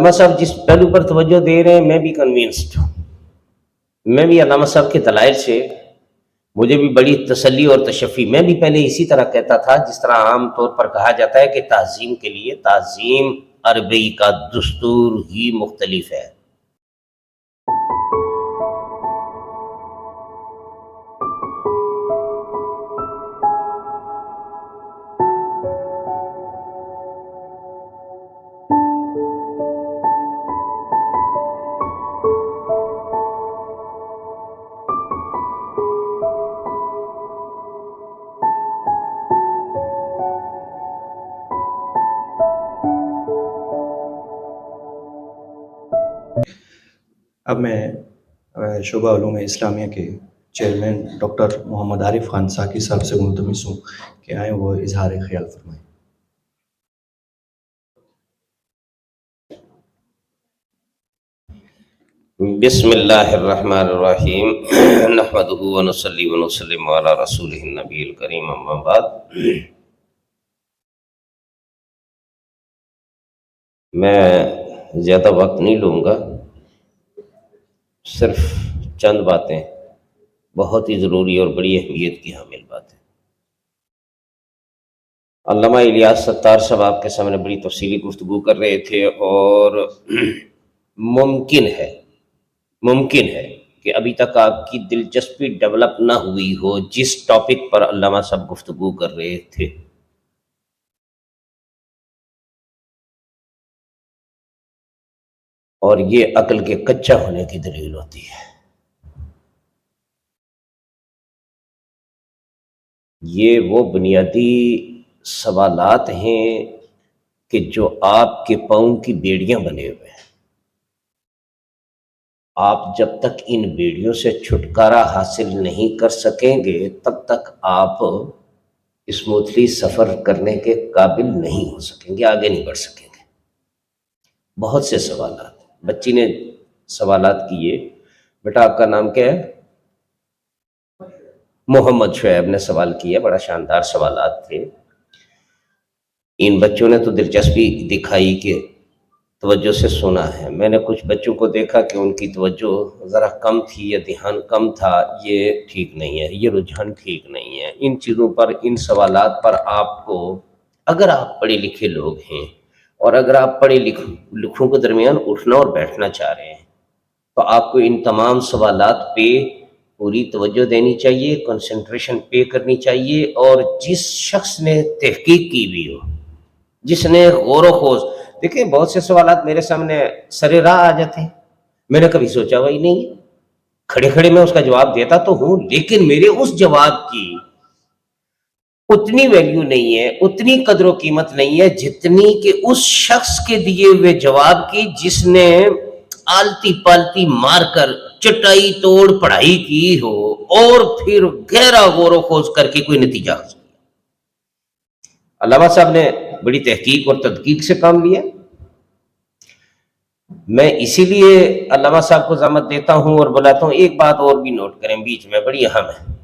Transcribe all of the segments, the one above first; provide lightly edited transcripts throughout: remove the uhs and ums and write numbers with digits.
علامہ صاحب جس پہلو پر توجہ دے رہے ہیں میں بھی کنوینسڈ ہوں، میں بھی علامہ صاحب کے دلائل سے مجھے بھی بڑی تسلی اور تشفی، میں بھی پہلے اسی طرح کہتا تھا جس طرح عام طور پر کہا جاتا ہے کہ تعظیم کے لیے تعظیم عربی کا دستور ہی مختلف ہے۔ اب میں شعبہ علوم اسلامیہ کے چیئرمین ڈاکٹر محمد عارف خان ساکی صاحب سے ملتمس ہوں کہ آئیں وہ اظہار خیال فرمائیں۔ بسم اللہ الرحمن الرحیم، نحمدہ ونصلی ونسلم علی رسولہ النبی الکریم، اما بعد۔ میں زیادہ وقت نہیں لوں گا، صرف چند باتیں بہت ہی ضروری اور بڑی اہمیت کی حامل باتیں۔ علامہ الیاس ستار صاحب آپ کے سامنے بڑی تفصیلی گفتگو کر رہے تھے، اور ممکن ہے کہ ابھی تک آپ کی دلچسپی ڈیولپ نہ ہوئی ہو جس ٹاپک پر علامہ صاحب گفتگو کر رہے تھے۔ اور یہ عقل کے کچا ہونے کی دلیل ہوتی ہے۔ یہ وہ بنیادی سوالات ہیں کہ جو آپ کے پاؤں کی بیڑیاں بنے ہوئے ہیں۔ آپ جب تک ان بیڑیوں سے چھٹکارا حاصل نہیں کر سکیں گے تب تک آپ اسموتھلی سفر کرنے کے قابل نہیں ہو سکیں گے، آگے نہیں بڑھ سکیں گے۔ بہت سے سوالات، بچی نے سوالات کیے، بیٹا آپ کا نام کیا ہے؟ محمد شعیب نے سوال کیا، بڑا شاندار سوالات تھے۔ ان بچوں نے تو دلچسپی دکھائی کہ توجہ سے سنا ہے۔ میں نے کچھ بچوں کو دیکھا کہ ان کی توجہ ذرا کم تھی یا دھیان کم تھا، یہ ٹھیک نہیں ہے، یہ رجحان ٹھیک نہیں ہے۔ ان چیزوں پر، ان سوالات پر آپ کو، اگر آپ پڑھے لکھے لوگ ہیں اور اگر آپ پڑھے لکھوں کے درمیان اٹھنا اور بیٹھنا چاہ رہے ہیں تو آپ کو ان تمام سوالات پہ پوری توجہ دینی چاہیے، کنسنٹریشن پے کرنی چاہیے، اور جس شخص نے تحقیق کی بھی ہو، جس نے غور و خوض، دیکھیں بہت سے سوالات میرے سامنے سر راہ آ جاتے ہیں، میں نے کبھی سوچا وہی نہیں، کھڑے کھڑے میں اس کا جواب دیتا تو ہوں، لیکن میرے اس جواب کی اتنی ویلیو نہیں ہے، اتنی قدر و قیمت نہیں ہے جتنی کہ اس شخص کے دیے ہوئے جواب کی جس نے آلتی پالتی مار کر چٹائی توڑ پڑھائی کی ہو اور پھر گہرا غور و خوض کر کے کوئی نتیجہ حاصل کیا۔ علامہ صاحب نے بڑی تحقیق اور تدقیق سے کام لیا۔ میں اسی لیے علامہ صاحب کو زحمت دیتا ہوں اور بلاتا ہوں، ایک بات اور بھی نوٹ کریں بیچ میں، بڑی اہم ہے۔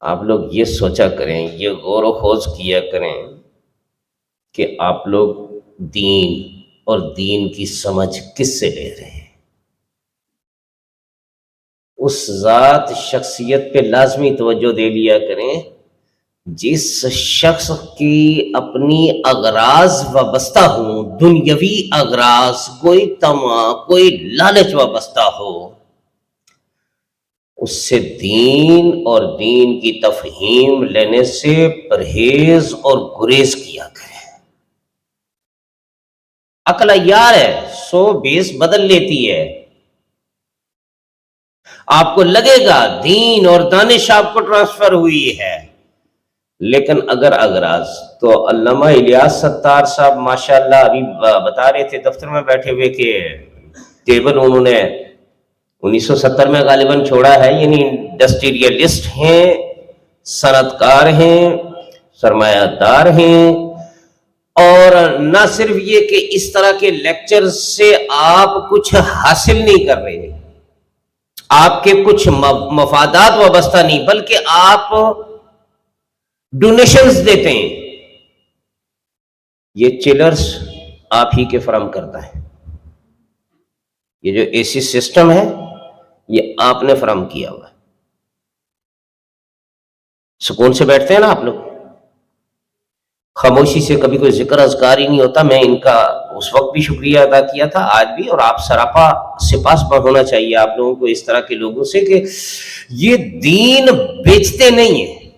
آپ لوگ یہ سوچا کریں، یہ غور و خوض کیا کریں کہ آپ لوگ دین اور دین کی سمجھ کس سے لے رہے ہیں۔ اس ذات شخصیت پہ لازمی توجہ دے لیا کریں جس شخص کی اپنی اغراض وابستہ ہوں، دنیاوی اغراض، کوئی طمع، کوئی لالچ وابستہ ہو، اس سے دین اور دین کی تفہیم لینے سے پرہیز اور گریز کیا کرے۔ عقل عیار ہے، 120 بدل لیتی ہے۔ آپ کو لگے گا دین اور دانش آپ کو ٹرانسفر ہوئی ہے، لیکن اگر اغراض، تو علامہ الیاس ستار صاحب ماشاءاللہ ابھی بتا رہے تھے دفتر میں بیٹھے ہوئے کہ ٹیبل انہوں نے 1970 میں غالباً چھوڑا ہے، یعنی انڈسٹریلسٹ ہیں، صنعت کار ہیں، سرمایہ دار ہیں، اور نہ صرف یہ کہ اس طرح کے لیکچر سے آپ کچھ حاصل نہیں کر رہے، آپ کے کچھ مفادات وابستہ نہیں، بلکہ آپ ڈونیشنز دیتے ہیں۔ یہ چلرز آپ ہی کے فراہم کرتا ہے. یہ جو اے سی سسٹم ہے یہ آپ نے فراہم کیا ہوا ہے. سکون سے بیٹھتے ہیں نا آپ لوگ, خاموشی سے کبھی کوئی ذکر اذکار ہی نہیں ہوتا. میں ان کا اس وقت بھی شکریہ ادا کیا تھا, آج بھی, اور آپ سراپا سپاسبر ہونا چاہیے آپ لوگوں کو اس طرح کے لوگوں سے کہ یہ دین بیچتے نہیں ہیں,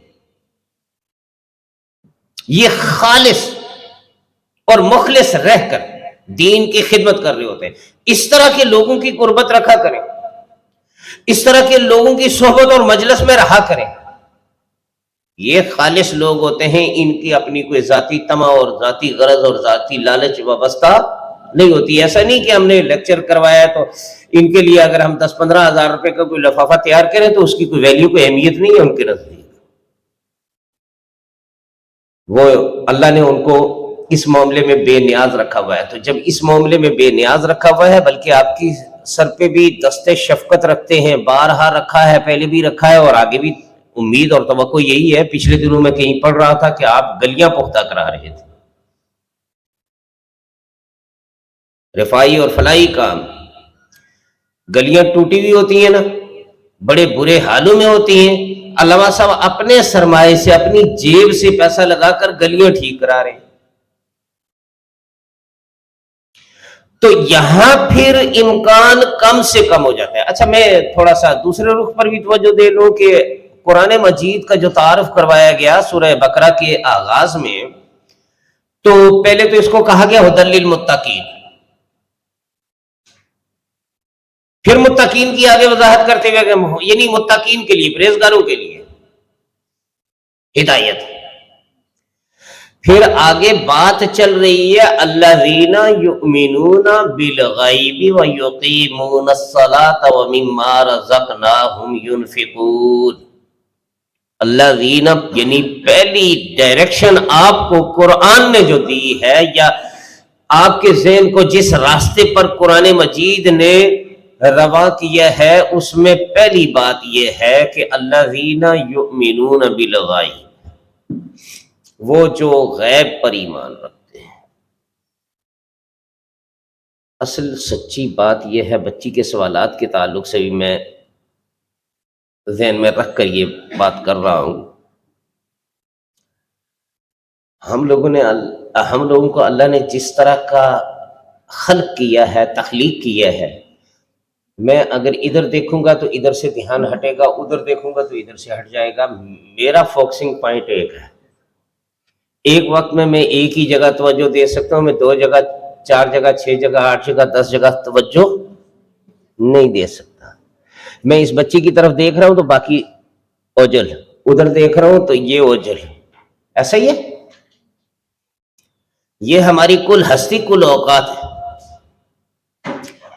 یہ خالص اور مخلص رہ کر دین کی خدمت کر رہے ہوتے ہیں. اس طرح کے لوگوں کی قربت رکھا کریں, اس طرح کے لوگوں کی صحبت اور مجلس میں رہا کریں. یہ خالص لوگ ہوتے ہیں, ان کی اپنی کوئی ذاتی طمع اور ذاتی غرض اور ذاتی لالچ وابستہ نہیں ہوتی. ایسا نہیں کہ ہم نے لیکچر کروایا تو ان کے لیے اگر ہم 10-15 ہزار روپے کا کوئی لفافہ تیار کریں تو اس کی کوئی ویلیو, کوئی اہمیت نہیں ہے ان کے نزدیک. وہ اللہ نے ان کو اس معاملے میں بے نیاز رکھا ہوا ہے. تو جب اس معاملے میں بے نیاز رکھا ہوا ہے, بلکہ آپ کی سر پہ بھی دست شفقت رکھتے ہیں, بارہا رکھا ہے, پہلے بھی رکھا ہے اور آگے بھی امید اور توقع یہی ہے. پچھلے دنوں میں کہیں پڑھ رہا تھا کہ آپ گلیاں پختہ کرا رہے تھے, رفائی اور فلاحی کام. گلیاں ٹوٹی ہوئی ہوتی ہیں نا, بڑے برے حالوں میں ہوتی ہیں, علامہ صاحب اپنے سرمایے سے, اپنی جیب سے پیسہ لگا کر گلیاں ٹھیک کرا رہے ہیں. تو یہاں پھر امکان کم سے کم ہو جاتا ہے. اچھا, میں تھوڑا سا دوسرے رخ پر بھی توجہ دے لوں کہ قرآن مجید کا جو تعارف کروایا گیا سورہ بقرہ کے آغاز میں, تو پہلے تو اس کو کہا گیا ھدی للمتقین, پھر متقین کی آگے وضاحت کرتے ہوئے یعنی متقین کے لیے, پرہیزگاروں کے لیے ہدایت. پھر آگے بات چل رہی ہے الذین یؤمنون بالغیب ویقیمون الصلاۃ ومما رزقناہم ینفقون. الذین یعنی پہلی ڈائریکشن آپ کو قرآن نے جو دی ہے, یا آپ کے ذہن کو جس راستے پر قرآن مجید نے روا کیا ہے, اس میں پہلی بات یہ ہے کہ الذین یؤمنون بالغیب, وہ جو غیب پر ایمان رکھتے ہیں. اصل سچی بات یہ ہے, بچی کے سوالات کے تعلق سے بھی میں ذہن میں رکھ کر یہ بات کر رہا ہوں. ہم لوگوں کو اللہ نے جس طرح کا خلق کیا ہے, تخلیق کیا ہے, میں اگر ادھر دیکھوں گا تو ادھر سے دھیان ہٹے گا, ادھر دیکھوں گا تو ادھر سے ہٹ جائے گا. میرا فوکسنگ پوائنٹ ایک ہے. ایک وقت میں ایک ہی جگہ توجہ دے سکتا ہوں, میں 2 جگہ, 4 جگہ, 6 جگہ, 8 جگہ, 10 جگہ توجہ نہیں دے سکتا. میں اس بچی کی طرف دیکھ رہا ہوں تو باقی اوجل, ادھر دیکھ رہا ہوں تو یہ اوجل. ایسا ہی ہے, یہ ہماری کل ہستی, کل اوقات ہے.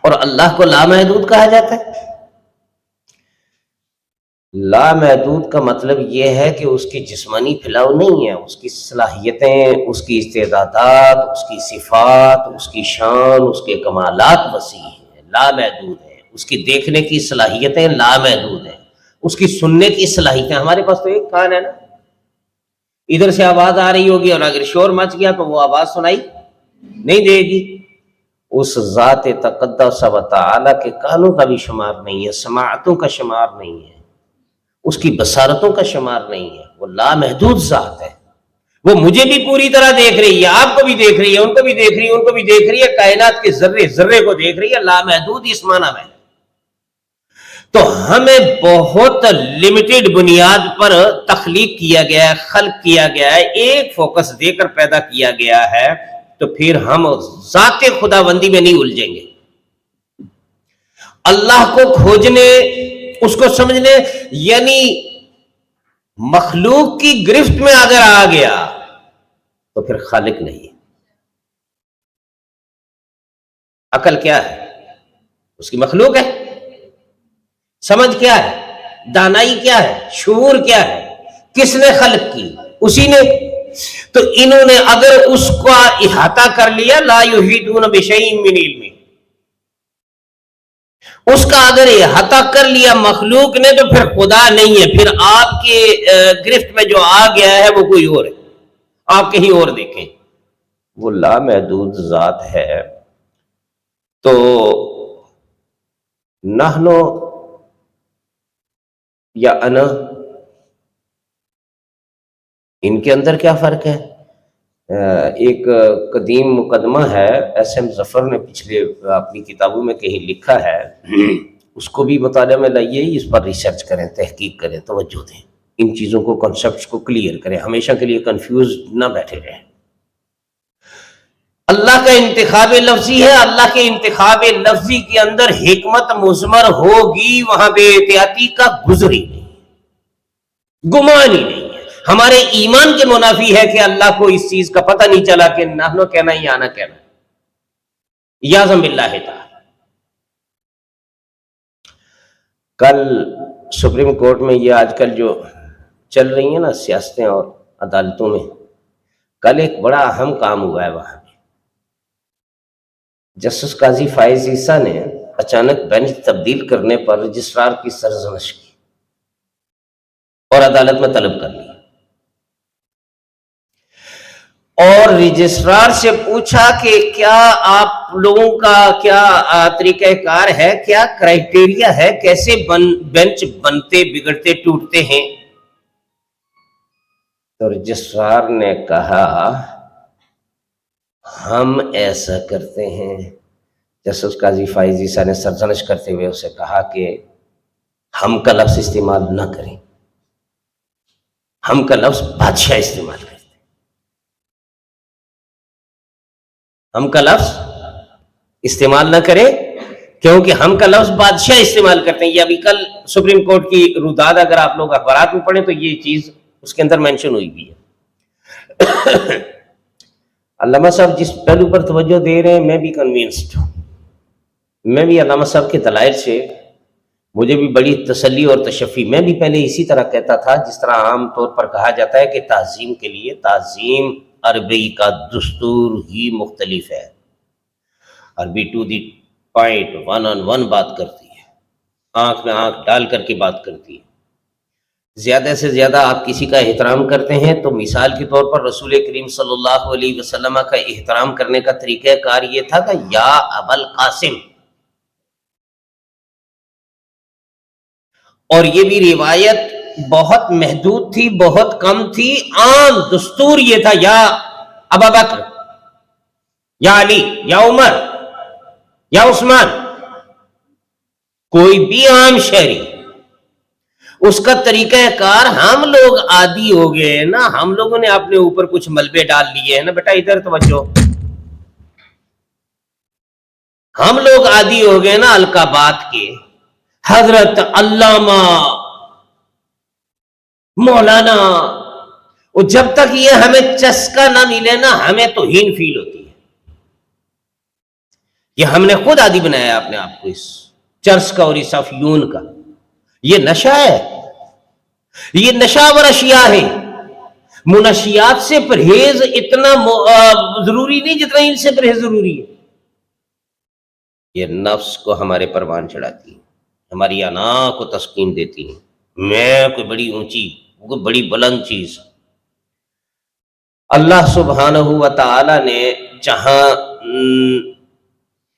اور اللہ کو لامحدود کہا جاتا ہے. لامحدود کا مطلب یہ ہے کہ اس کی جسمانی پھیلاؤ نہیں ہے, اس کی صلاحیتیں, اس کی استعدادات, اس کی صفات, اس کی شان, اس کے کمالات وسیع ہیں, لامحدود ہیں. اس کی دیکھنے کی صلاحیتیں لامحدود ہیں, اس کی سننے کی صلاحیتیں. ہمارے پاس تو ایک کان ہے نا, ادھر سے آواز آ رہی ہوگی اور اگر شور مچ گیا تو وہ آواز سنائی نہیں دے گی. اس ذات تقدس و تعالی کے کانوں کا بھی شمار نہیں ہے, سماعتوں کا شمار نہیں ہے, اس کی بصارتوں کا شمار نہیں ہے. وہ لامحدود ذات ہے. وہ مجھے بھی پوری طرح دیکھ رہی ہے, آپ کو بھی دیکھ رہی ہے, ان کو بھی دیکھ رہی ہے, ان کو بھی دیکھ رہی ہے, کائنات کے ذرے ذرے کو دیکھ رہی ہے. لامحدود اس معنی میں. تو ہمیں بہت لمیٹڈ بنیاد پر تخلیق کیا گیا ہے, خلق کیا گیا ہے, ایک فوکس دے کر پیدا کیا گیا ہے. تو پھر ہم ذات خدا بندی میں نہیں الجھیں گے. اللہ کو کھوجنے, اس کو سمجھنے, یعنی مخلوق کی گرفت میں اگر آ گیا تو پھر خالق نہیں. عقل کیا ہے؟ اس کی مخلوق ہے. سمجھ کیا ہے؟ دانائی کیا ہے؟ شعور کیا ہے؟ کس نے خلق کی؟ اسی نے. تو انہوں نے اگر اس کا احاطہ کر لیا, لا یحیطون بشیء من علمہ, اس کا اگر احاطہ کر لیا مخلوق نے, تو پھر خدا نہیں ہے. پھر آپ کے گرفت میں جو آ گیا ہے وہ کوئی اور ہے. آپ کہیں اور دیکھیں. وہ لامحدود ذات ہے، تو نحنو یا انا، ان کے اندر کیا فرق ہے؟ ایک قدیم مقدمہ ہے، ایس ایم ظفر نے پچھلے اپنی کتابوں میں کہیں لکھا ہے، اس کو بھی مطالعہ میں لائیے، اس پر ریسرچ کریں، تحقیق کریں، توجہ دیں، ان چیزوں کو، کنسپٹس کو کلیئر کریں، ہمیشہ کے لیے کنفیوز نہ بیٹھے رہیں۔ اللہ کا انتخاب لفظی ہے، اللہ کے انتخاب لفظی کے اندر حکمت مضمر ہوگی، وہاں بے احتیاطی کا گزر ہی نہیں، گمان ہی نہیں ہے۔ ہمارے ایمان کے منافی ہے کہ اللہ کو اس چیز کا پتہ نہیں چلا کہ نحنو کہنا یا انا کہنا، یعظم باللہ تعالی۔ کل سپریم کورٹ میں یہ آج کل جو چل رہی ہیں نا سیاستیں اور عدالتوں میں، کل ایک بڑا اہم کام ہوا ہے وہاں پہ۔ جسٹس قاضی فائز عیسیٰ نے اچانک بینچ تبدیل کرنے پر رجسٹرار کی سرزنش کی اور عدالت میں طلب کر لی، اور رجسٹرار سے پوچھا کہ کیا آپ لوگوں کا کیا طریقہ کار ہے، کیا کرائیٹیریا ہے، کیسے بینچ بنتے، بگڑتے، ٹوٹتے ہیں؟ تو رجسٹرار نے کہا ہم ایسا کرتے ہیں۔ جسٹس قاضی فائز عیسیٰ نے سرزنش کرتے ہوئے اسے کہا کہ ہم کا لفظ استعمال نہ کریں، ہم کا لفظ بادشاہ استعمال کریں، ہم کا لفظ استعمال نہ کرے، کیونکہ ہم کا لفظ بادشاہ استعمال کرتے ہیں۔ یہ ابھی کل سپریم کورٹ کی روداد اگر آپ لوگ اخبارات میں پڑھیں تو یہ چیز اس کے اندر مینشن ہوئی بھی ہے۔ علامہ صاحب جس پہلو پر توجہ دے رہے ہیں، میں بھی کنوینسڈ ہوں، میں بھی علامہ صاحب کے دلائل سے مجھے بھی بڑی تسلی اور تشفی۔ میں بھی پہلے اسی طرح کہتا تھا جس طرح عام طور پر کہا جاتا ہے کہ تعظیم کے لیے تعظیم عربی کا دستور ہی مختلف ہے۔ عربی to the point, one on one بات کرتی ہے، آنکھ میں آنکھ ڈال کر کے بات کرتی ہے۔ زیادہ سے زیادہ آپ کسی کا احترام کرتے ہیں تو مثال کے طور پر رسول کریم صلی اللہ علیہ وسلم کا احترام کرنے کا طریقہ کار یہ تھا کہ یا ابا القاسم، اور یہ بھی روایت بہت محدود تھی، بہت کم تھی، عام دستور یہ تھا یا ابا بکر، یا علی، یا عمر، یا عثمان، کوئی بھی عام شہری، اس کا طریقہ کار۔ ہم لوگ عادی ہو گئے ہیں نا، ہم لوگوں نے اپنے اوپر کچھ ملبے ڈال لیے ہیں نا، بیٹا ادھر توجہ، ہم لوگ عادی ہو گئے نا القابات کے۔ حضرت، علامہ، مولانا، اور جب تک یہ ہمیں چسکا نہ ملے نا ہمیں توہین فیل ہوتی ہے۔ یہ ہم نے خود عادی بنایا اپنے آپ کو اس چرس کا اور اس افیون کا۔ یہ نشہ ہے، یہ نشہ ور اشیاء ہے۔ منشیات سے پرہیز اتنا ضروری نہیں جتنا ان سے پرہیز ضروری ہے۔ یہ نفس کو ہمارے پروان چڑھاتی ہے، ہماری انا کو تسکین دیتی ہے، میں کوئی بڑی اونچی، کوئی بڑی بلند چیز۔ اللہ سبحانہ و تعالی نے جہاں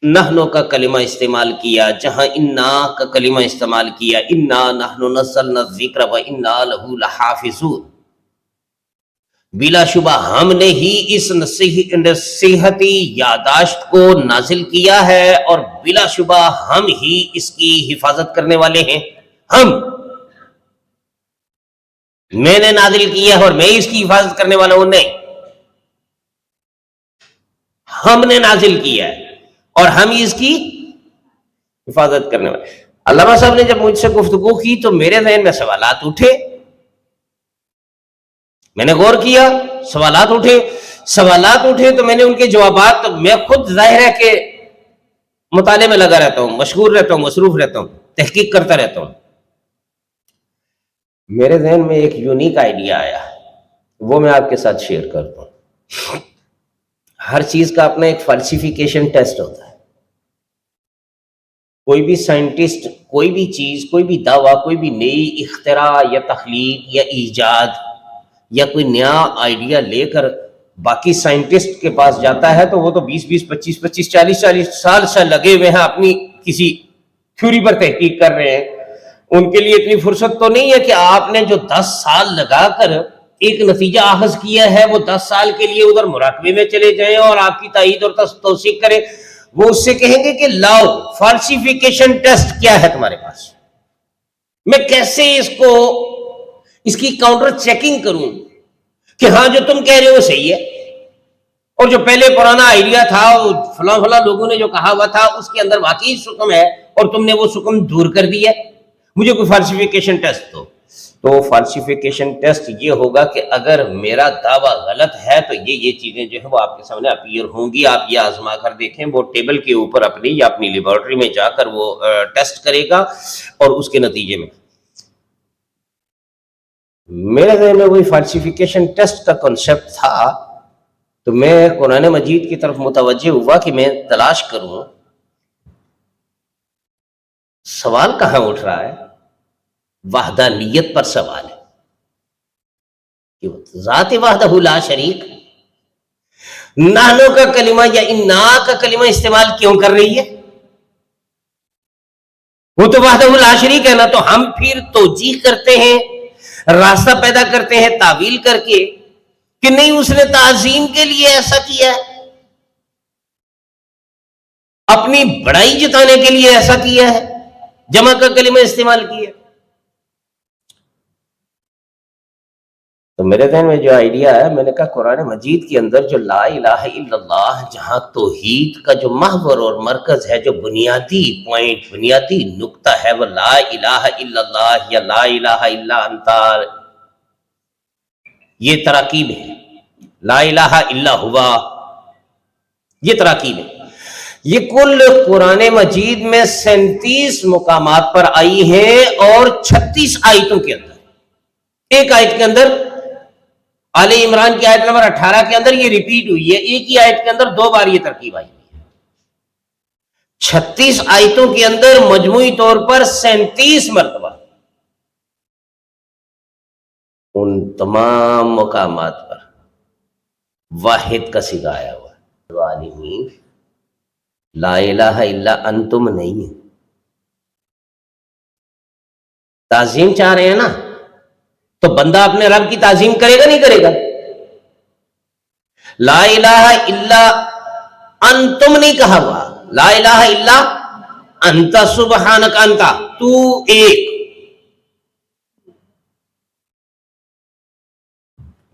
نحنو کا کلمہ استعمال کیا، جہاں انا کا کلمہ استعمال کیا، انا نحن نزلنا الذکر و انا لہ لحافظون، بلا شبہ ہم نے ہی اس نصیحتی یاداشت کو نازل کیا ہے، اور بلا شبہ ہم ہی اس کی حفاظت کرنے والے ہیں۔ میں نے نازل کیا ہے اور میں اس کی حفاظت کرنے والا ہوں، نہیں، ہم نے نازل کیا ہے اور ہم اس کی حفاظت کرنے والے۔ علامہ صاحب نے جب مجھ سے گفتگو کی تو میرے ذہن میں سوالات اٹھے، میں نے غور کیا، سوالات اٹھے تو میں نے ان کے جوابات، میں خود ظاہر ہے کہ مطالعے میں لگا رہتا ہوں، مشغول رہتا ہوں، مصروف رہتا ہوں، تحقیق کرتا رہتا ہوں۔ میرے ذہن میں ایک یونیک آئیڈیا آیا، وہ میں آپ کے ساتھ شیئر کرتا ہوں۔ ہر چیز کا اپنا ایک فالسیفیکیشن ٹیسٹ ہوتا ہے۔ کوئی بھی سائنٹسٹ کوئی بھی چیز، کوئی بھی دعویٰ، کوئی بھی نئی اختراع یا تخلیق یا ایجاد یا کوئی نیا آئیڈیا لے کر باقی سائنٹسٹ کے پاس جاتا ہے تو وہ تو 20 25 40 سال سے لگے ہوئے ہیں اپنی کسی تھیوری پر تحقیق کر رہے ہیں. ان کے لیے اتنی فرصت تو نہیں ہے کہ آپ نے جو 10 سال لگا کر ایک نتیجہ اخذ کیا ہے وہ 10 سال کے لیے ادھر مراقبے میں چلے جائیں اور آپ کی تائید اور توثیق کریں. وہ اس سے کہیں گے کہ لاؤ فالسیفیکیشن ٹیسٹ کیا ہے تمہارے پاس, میں کیسے اس کی کاؤنٹر چیکنگ کروں کہ ہاں جو تم کہہ رہے ہو وہ صحیح ہے, اور جو پہلے پرانا آئیڈیا تھا فلاں فلاں لوگوں نے جو کہا ہوا تھا اس کے اندر واقعی سکم ہے اور تم نے وہ سکم دور کر دیا, مجھے کوئی فالسیفیکیشن ٹیسٹ دو. تو فالسیفیکیشن ٹیسٹ یہ ہوگا کہ اگر میرا دعویٰ غلط ہے تو یہ چیزیں جو ہیں وہ آپ کے سامنے اپیئر ہوں گی, آپ یہ آزما کر دیکھیں. وہ ٹیبل کے اوپر اپنی یا اپنی لیبارٹری میں جا کر وہ ٹیسٹ کرے گا اور اس کے نتیجے میں میرے ذہن میں وہی فالسیفیکیشن ٹیسٹ کا کنسیپٹ تھا. تو میں قرآن مجید کی طرف متوجہ ہوا کہ میں تلاش کروں سوال کہاں اٹھ رہا ہے. وحدانیت پر سوال ہے کہ ذات وحدہ لا شریک, نحنو کا کلمہ یا انا کا کلمہ استعمال کیوں کر رہی ہے؟ وہ تو وحدہ لا شریک ہے نا. تو ہم پھر توجیہ کرتے ہیں, راستہ پیدا کرتے ہیں تعویل کر کے کہ نہیں اس نے تعظیم کے لیے ایسا کیا ہے, اپنی بڑائی جتانے کے لیے ایسا کیا ہے, جمع کا کلمہ استعمال کیا. تو میرے ذہن میں جو آئیڈیا ہے, میں نے کہا قرآن مجید کے اندر جو لا الہ الا اللہ, جہاں توحید کا جو محور اور مرکز ہے, جو بنیادی پوائنٹ, بنیادی نقطہ ہے, وہ لا الہ الا اللہ یا لا الہ الا انت, یہ تراکیب ہے. لا الہ الا ہوا, یہ تراکیب ہے. یہ کل قرآن مجید میں 37 مقامات پر آئی ہیں اور 36 آیتوں کے اندر. ایک آیت کے اندر آل عمران کی آیت نمبر 18 کے اندر یہ ریپیٹ ہوئی ہے, ایک ہی آیت کے اندر 2 بار یہ ترکیب آئی ہے. 36 آیتوں کے اندر مجموعی طور پر 37 مرتبہ ان تمام مقامات پر واحد کا صیغہ آیا ہوا ہے. عالمین لا الہ الا انتم نہیں ہے. تعظیم چاہ رہے ہیں نا, تو بندہ اپنے رب کی تعظیم کرے گا نہیں کرے گا؟ لا الہ الا انتم نہیں کہا ہوا, لا الہ الا انت سبحانک انت, تو ایک.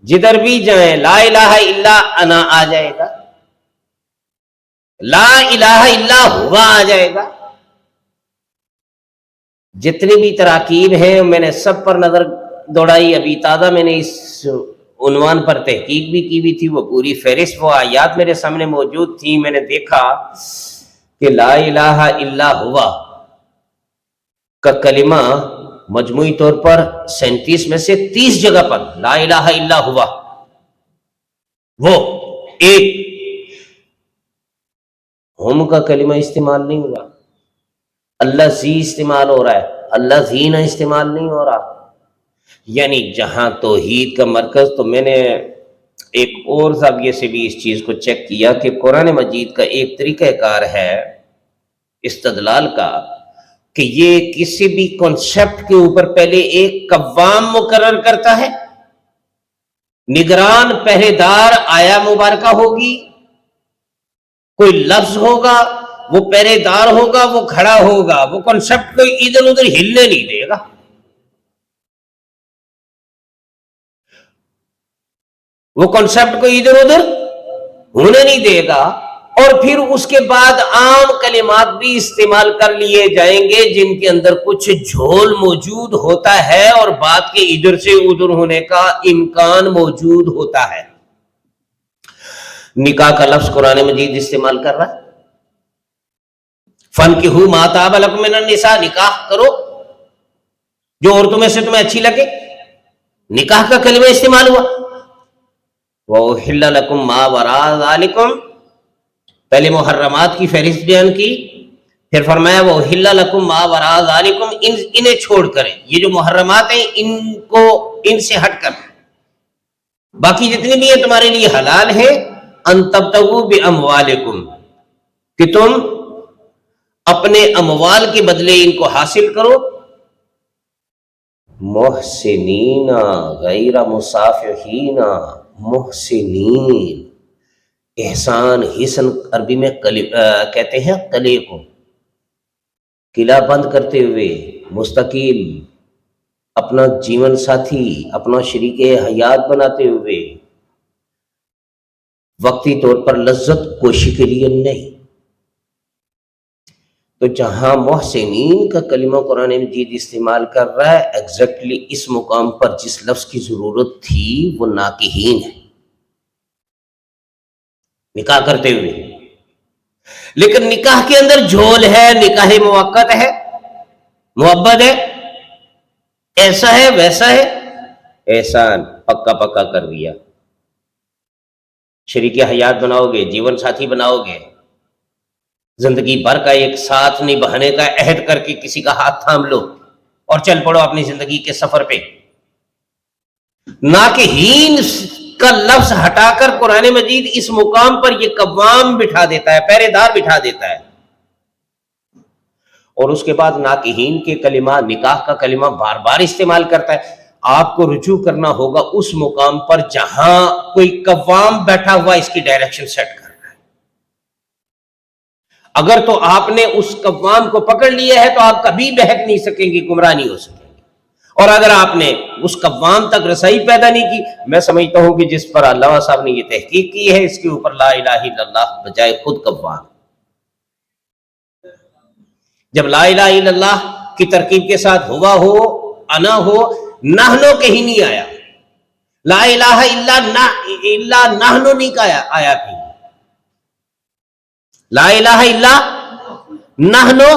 جدھر بھی جائیں لا الہ الا انا آ جائے گا, لا الہ الا ہوا آ جائے گا. جتنی بھی تراکیب ہیں میں نے سب پر نظر دوڑائی. ابھی تازہ میں نے اس عنوان پر تحقیق بھی کی ہوئی تھی, وہ پوری فہرست وہ آیات میرے سامنے موجود تھی. میں نے دیکھا کہ لا الہ الا ہوا کا کلمہ مجموعی طور پر 37 میں سے 30 جگہ پر لا الہ الا ہوا وہ ایک, ہم کا کلمہ استعمال نہیں ہوا. اللہ زی استعمال ہو رہا ہے, اللہ زینا استعمال نہیں ہو رہا. یعنی جہاں توحید کا مرکز. تو میں نے ایک اور زاویے سے بھی اس چیز کو چیک کیا کہ قرآن مجید کا ایک طریقہ کار ہے استدلال کا کہ یہ کسی بھی کنسیپٹ کے اوپر پہلے ایک قوام مقرر کرتا ہے, نگران پہرے دار آیا مبارکہ ہوگی, کوئی لفظ ہوگا, وہ پہرے دار ہوگا, وہ کھڑا ہوگا, وہ کنسیپٹ کو ادھر ادھر ہلنے نہیں دے گا. وہ کنسیپٹ کو ادھر ادھر ہونے نہیں دے گا. اور پھر اس کے بعد عام کلمات بھی استعمال کر لیے جائیں گے جن کے اندر کچھ جھول موجود ہوتا ہے اور بات کے ادھر سے ادھر ہونے کا امکان موجود ہوتا ہے. نکاح کا لفظ قرآن مجید استعمال کر رہا ہے, فَانْكِحُوا مَا طَابَ لَكُم مِّنَ النِّسَاءِ, نکاح کرو جو عورتوں میں سے تمہیں اچھی لگے. نکاح کا کلمہ استعمال ہوا. وَأُحِلَّ لَكُم مَّا وَرَاءَ ذَلِكُم, پہلے محرمات کی فہرست بیان کی, پھر فرمایا وَأُحِلَّ لَكُم مَّا وَرَاءَ ذَلِكُم, انہیں چھوڑ کر, یہ جو محرمات ہیں ان سے ہٹ کر باقی جتنی بھی ہیں تمہارے لیے حلال ہے، ان تبتغوا باموالکم، کہ تم اپنے اموال کے بدلے ان کو حاصل کرو، محسنین غیر مسافحین، محسنین، احسان، حسن عربی میں کہتے ہیں قلعے کو، قلعہ بند کرتے ہوئے، مستقل اپنا جیون ساتھی، اپنا شریک حیات بناتے ہوئے، وقتی طور پر لذت کوشی کے لیے نہیں۔ تو جہاں محسنین کا کلمہ قرآن مجید استعمال کر رہا ہے، ایگزیکٹلی اس مقام پر جس لفظ کی ضرورت تھی وہ ناکحین ہے، نکاح کرتے ہوئے۔ لیکن نکاح کے اندر جھول ہے، نکاح موقت ہے، محبت ہے، ایسا ہے ویسا ہے، احسان پکا پکا کر دیا، شریک حیات بناؤ گے، جیون ساتھی بناؤ گے، زندگی بھر کا ایک ساتھ نبھانے کا عہد کر کے کسی کا ہاتھ تھام لو اور چل پڑو اپنی زندگی کے سفر پہ۔ ناکحین کا لفظ ہٹا کر قرآن مجید اس مقام پر یہ قوام بٹھا دیتا ہے، پہرے دار بٹھا دیتا ہے، اور اس کے بعد ناکحین کے کلمہ، نکاح کا کلمہ بار بار استعمال کرتا ہے۔ آپ کو رجوع کرنا ہوگا اس مقام پر جہاں کوئی قوام بیٹھا ہوا اس کی ڈائریکشن سیٹ کر رہا ہے۔ اگر تو آپ نے اس قوام کو پکڑ لیا ہے تو آپ کبھی بہک نہیں سکیں گے، گمراہ نہیں ہو سکیں گے، اور اگر آپ نے اس قوام تک رسائی پیدا نہیں کی، میں سمجھتا ہوں کہ جس پر علامہ صاحب نے یہ تحقیق کی ہے، اس کے اوپر لا الہ الا اللہ بجائے خود قوام۔ جب لا الہ الا اللہ کی ترکیب کے ساتھ ہوا ہو، انا ہو، نحنو کہیں نہیں آیا، لا الہ الا نحنو نہیں آیا کہیں، لا الہ الا نحنو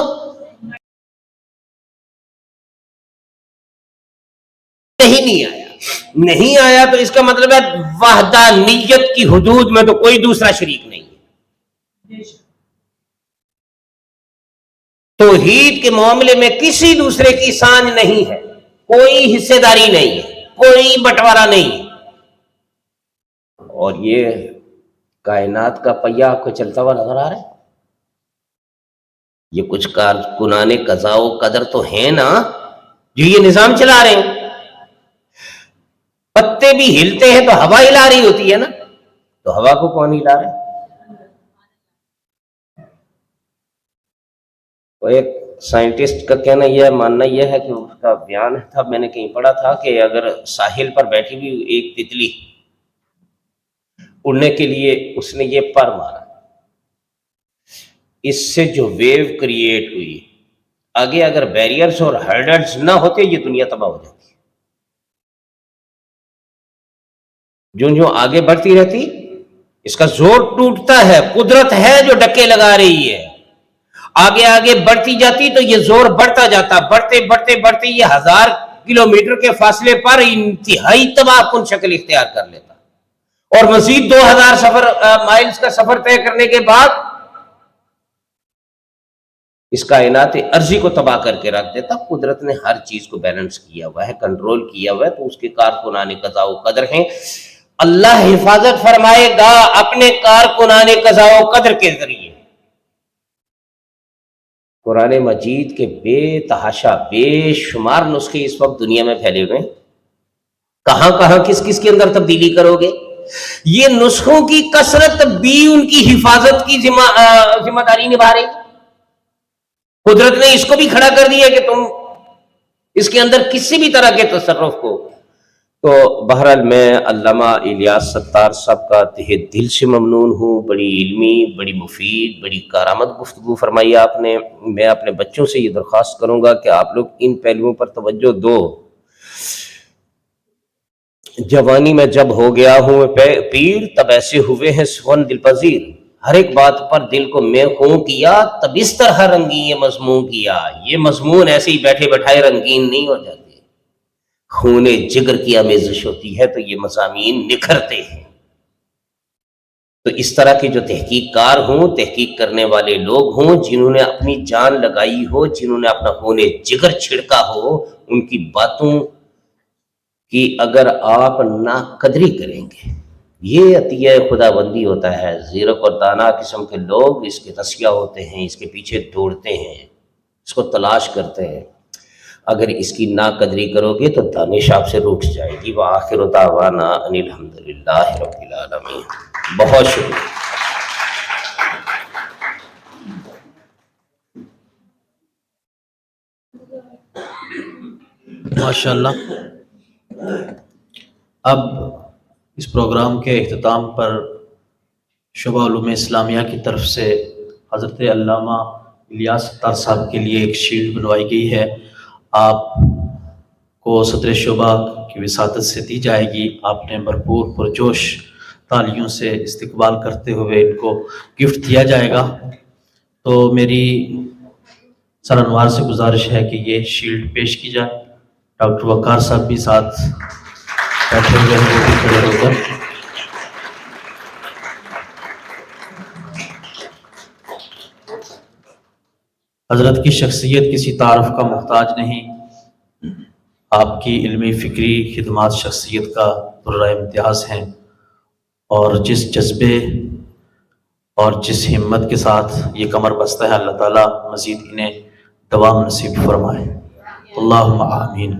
نہیں آیا تو اس کا مطلب ہے وحدانیت کی حدود میں تو کوئی دوسرا شریک نہیں ہے، توحید کے معاملے میں کسی دوسرے کی سانجھ نہیں ہے، کوئی حصے داری نہیں ہے، کوئی بٹوارا نہیں ہے۔ اور یہ کائنات کا پہیہ آپ کو چلتا ہوا نظر آ رہا ہے، یہ کچھ کارکنان قضاء و قدر تو ہیں نا جو یہ نظام چلا رہے ہیں۔ پتے بھی ہلتے ہیں تو ہوا ہلا رہی ہوتی ہے نا، تو ہوا کو کون ہلا رہا ہے؟ وہ ایک سائنٹسٹ کا کہنا یہ ماننا یہ ہے کہ اس کا بیان تھا، میں نے کہیں پڑھا تھا کہ اگر ساحل پر بیٹھی ہوئی ایک تتلی اڑنے کے لیے اس نے یہ پر مارا، اس سے جو ویو کریٹ ہوئی، آگے اگر بیریئرز اور ہرڈلز نہ ہوتے یہ دنیا تباہ ہو جاتی، جو آگے بڑھتی رہتی اس کا زور ٹوٹتا ہے، قدرت ہے جو ڈکے لگا رہی ہے، آگے آگے بڑھتی جاتی تو یہ زور بڑھتا جاتا، بڑھتے بڑھتے بڑھتے یہ 1000 کلومیٹر کے فاصلے پر انتہائی تباہ کن شکل اختیار کر لیتا، اور مزید 2000 مائلز کا سفر طے کرنے کے بعد اس کائنات ارضی کو تباہ کر کے رکھ دیتا۔ قدرت نے ہر چیز کو بیلنس کیا ہوا ہے، کنٹرول کیا ہوا ہے، تو اس کے کارکنان قضاء و قدر ہیں۔ اللہ حفاظت فرمائے گا اپنے کارکنان قضاء و قدر کے ذریعے۔ قرآن مجید کے بے تحاشا بے شمار نسخے اس وقت دنیا میں پھیلے ہوئے ہیں، کہاں کہاں کس کس کے اندر تبدیلی کرو گے؟ یہ نسخوں کی کثرت بھی ان کی حفاظت کی ذمہ داری نبھا رہی۔ قدرت نے اس کو بھی کھڑا کر دیا کہ تم اس کے اندر کسی بھی طرح کے تصرف کو۔ تو بہرحال میں علامہ الیاس ستار صاحب کا تہہ دل سے ممنون ہوں، بڑی علمی، بڑی مفید، بڑی کارآمد گفتگو فرمائی آپ نے۔ میں اپنے بچوں سے یہ درخواست کروں گا کہ آپ لوگ ان پہلوؤں پر توجہ دو۔ جوانی میں جب ہو گیا ہوں پیر، تب ایسے ہوئے ہیں سخن دل پذیر، ہر ایک بات پر دل کو میں خوں کیا، تب اس طرح رنگین یہ مضمون کیا۔ یہ مضمون ایسے ہی بیٹھے بیٹھائے رنگین نہیں ہو جاتے، خون جگر کی آمیزش ہوتی ہے تو یہ مضامین نکھرتے ہیں۔ تو اس طرح کے جو تحقیق کار ہوں، تحقیق کرنے والے لوگ ہوں، جنہوں نے اپنی جان لگائی ہو، جنہوں نے اپنا خون جگر چھڑکا ہو، ان کی باتوں کہ اگر آپ ناقدری کریں گے، یہ عطیہ خدا بندی ہوتا ہے، زیرک اور دانا قسم کے لوگ اس کے رسیا ہوتے ہیں، اس کے پیچھے دوڑتے ہیں، اس کو تلاش کرتے ہیں۔ اگر اس کی ناقدری کرو گے تو دانش آپ سے روٹ جائے گی۔ وآخر دعوانا ان الحمدللہ رب العالمین۔ بہت شکریہ۔ ماشاءاللہ۔ اب اس پروگرام کے اختتام پر شعبہ علوم اسلامیہ کی طرف سے حضرت علامہ الیاس ستار صاحب کے لیے ایک شیلڈ بنوائی گئی ہے، آپ کو صدر شعبہ کی وساطت سے دی جائے گی۔ آپ نے بھرپور پرجوش تالیوں سے استقبال کرتے ہوئے ان کو گفٹ دیا جائے گا۔ تو میری سر انوار سے گزارش ہے کہ یہ شیلڈ پیش کی جائے۔ ڈاکٹر وقار صاحب بھی ساتھ بیٹھے ہوئے ہیں، وہ بھی کھڑے ہو کر۔ حضرت کی شخصیت کسی تعارف کا محتاج نہیں، آپ کی علمی فکری خدمات شخصیت کا درجہ امتیاز ہیں، اور جس جذبے اور جس ہمت کے ساتھ یہ کمر بستہ ہے، اللہ تعالیٰ مزید انہیں دوام نصیب فرمائے۔ اللہم آمین۔